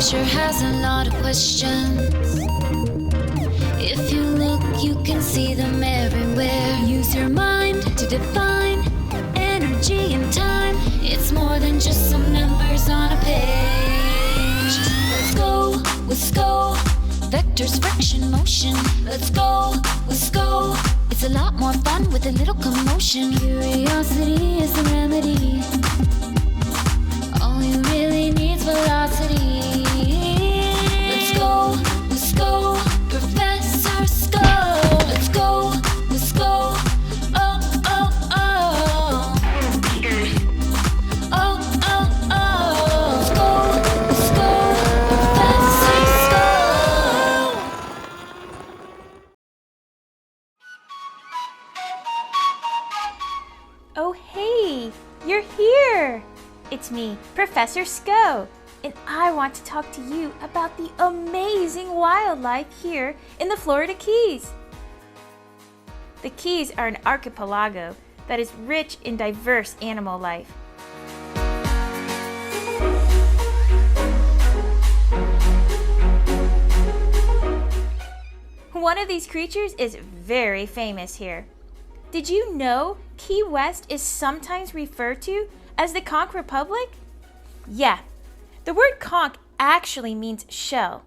sure has a lot of questions. If you look, you can see them everywhere. Use your mind to define energy and time. It's more than just some numbers on a page. Let's go with SCO, vectors, friction, motion. Let's go with SCO. It's a lot more fun with a little commotion. Curiosity is the remedy. All you really need's velocity. Let's go with SCO, Professor SCO. Let's go with SCO. Oh, oh, oh. Oh, oh, oh. Let's go with SCO, Professor SCO. Oh, hey, you're here! It's me, Professor SCO, and I want to talk to you about the amazing wildlife here in the Florida Keys. The Keys are an archipelago that is rich in diverse animal life. One of these creatures is very famous here. Did you know Key West is sometimes referred to as the Conch Republic? Yeah, the word conch actually means shell.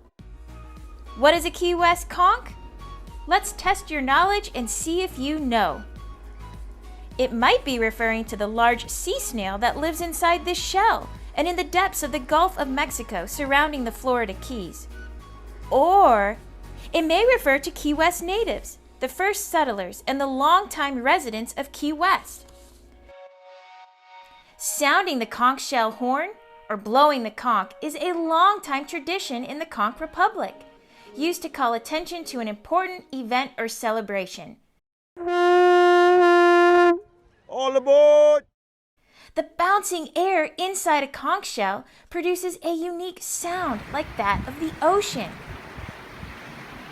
What is a Key West conch? Let's test your knowledge and see if you know. It might be referring to the large sea snail that lives inside this shell and in the depths of the Gulf of Mexico surrounding the Florida Keys. Or it may refer to Key West natives, the first settlers and the longtime residents of Key West. Sounding the conch shell horn, or blowing the conch, is a long-time tradition in the Conch Republic, used to call attention to an important event or celebration. All aboard! The bouncing air inside a conch shell produces a unique sound like that of the ocean.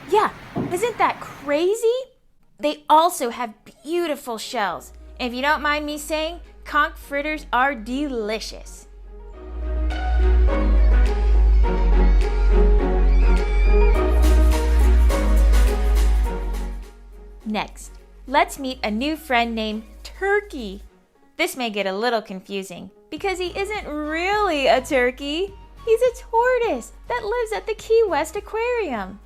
Yeah, isn't that crazy? They also have beautiful shells. And if you don't mind me saying, conch fritters are delicious. Next, let's meet a new friend named Turkey. This may get a little confusing because he isn't really a turkey. He's a tortoise that lives at the Key West Aquarium.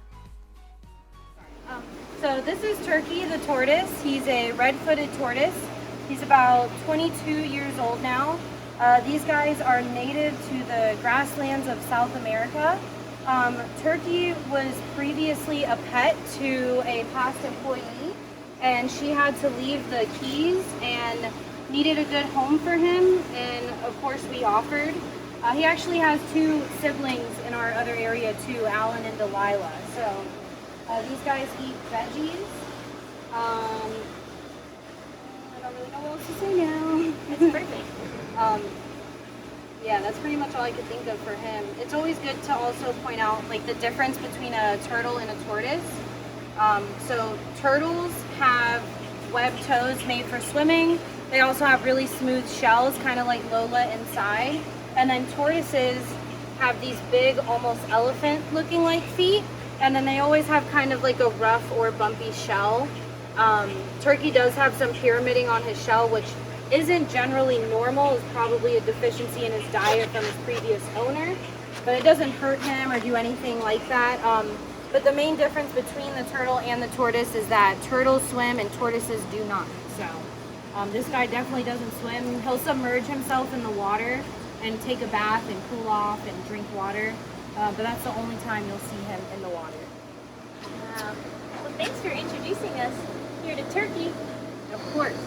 So this is Turkey the tortoise. He's a red-footed tortoise. He's about 22 years old now. These guys are native to the grasslands of South America. Turkey was previously a pet to a past employee, and she had to leave the Keys and needed a good home for him, and of course we offered. He actually has two siblings in our other area too, Alan and Delilah. So these guys eat veggies. I don't really know what else to say now. It's perfect. Yeah, that's pretty much all I could think of for him. It's always good to also point out like the difference between a turtle and a tortoise. So turtles have webbed toes made for swimming. They also have really smooth shells, kind of like Lola inside. And then tortoises have these big, almost elephant-looking like feet. And then they always have kind of like a rough or bumpy shell. Turkey does have some pyramiding on his shell, which isn't generally normal. It's probably a deficiency in his diet from his previous owner. But it doesn't hurt him or do anything like that. But the main difference between the turtle and the tortoise is that turtles swim and tortoises do not. So this guy definitely doesn't swim. He'll submerge himself in the water and take a bath and cool off and drink water. But that's the only time you'll see him in the water. Well, thanks for introducing us here to Turkey. Of course.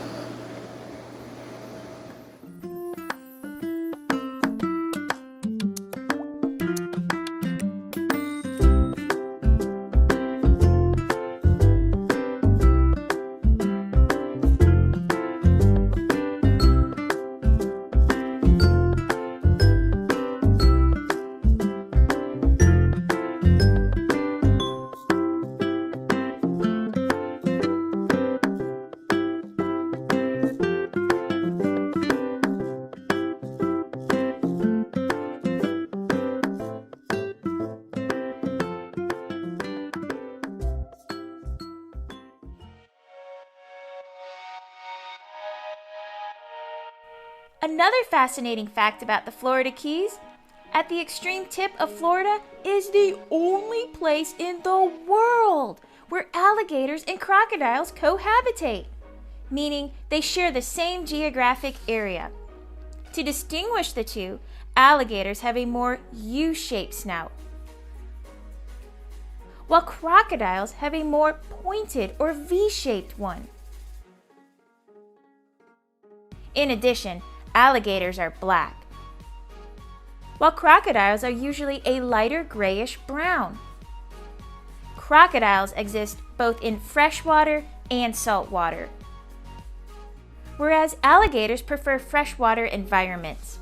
Another fascinating fact about the Florida Keys: at the extreme tip of Florida is the only place in the world where alligators and crocodiles cohabitate, meaning they share the same geographic area. To distinguish the two, alligators have a more U-shaped snout, while crocodiles have a more pointed or V-shaped one. In addition, alligators are black, while crocodiles are usually a lighter grayish brown. Crocodiles exist both in freshwater and saltwater, whereas alligators prefer freshwater environments.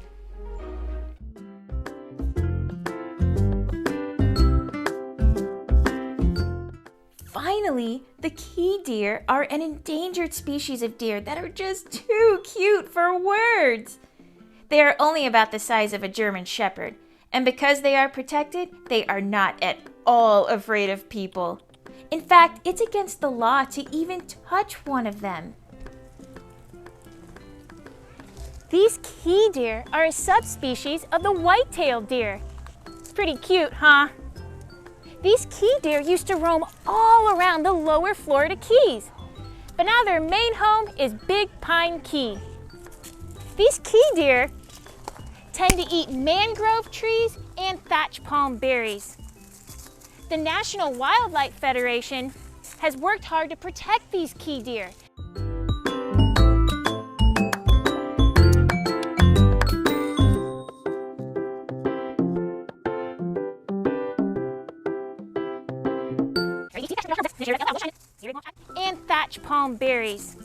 Finally, the key deer are an endangered species of deer that are just too cute for words. They are only about the size of a German Shepherd, and because they are protected, they are not at all afraid of people. In fact, it's against the law to even touch one of them. These key deer are a subspecies of the white-tailed deer. It's pretty cute, huh? These key deer used to roam all around the lower Florida Keys, but now their main home is Big Pine Key. These key deer tend to eat mangrove trees and thatch palm berries. The National Wildlife Federation has worked hard to protect these key deer. And thatch palm berries.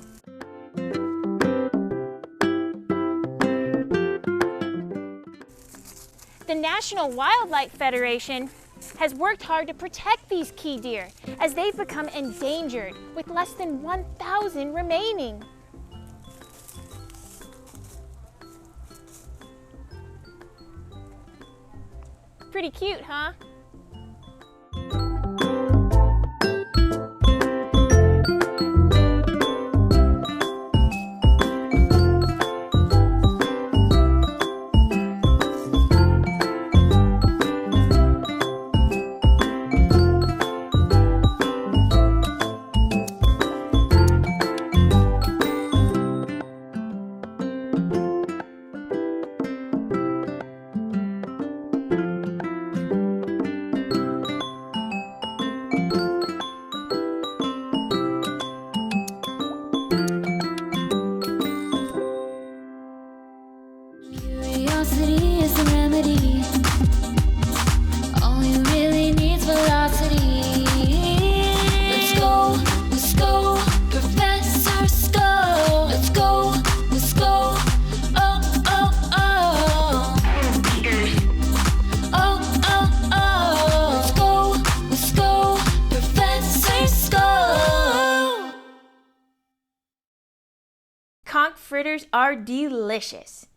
The National Wildlife Federation has worked hard to protect these key deer as they've become endangered, with less than 1,000 remaining. Pretty cute, huh? Curiosity is the remedy. All you really need's velocity. Let's go, Professor Skull. Let's go, oh, oh, oh. Oh, oh, oh. Let's go, Professor Skull. Conch fritters are delicious.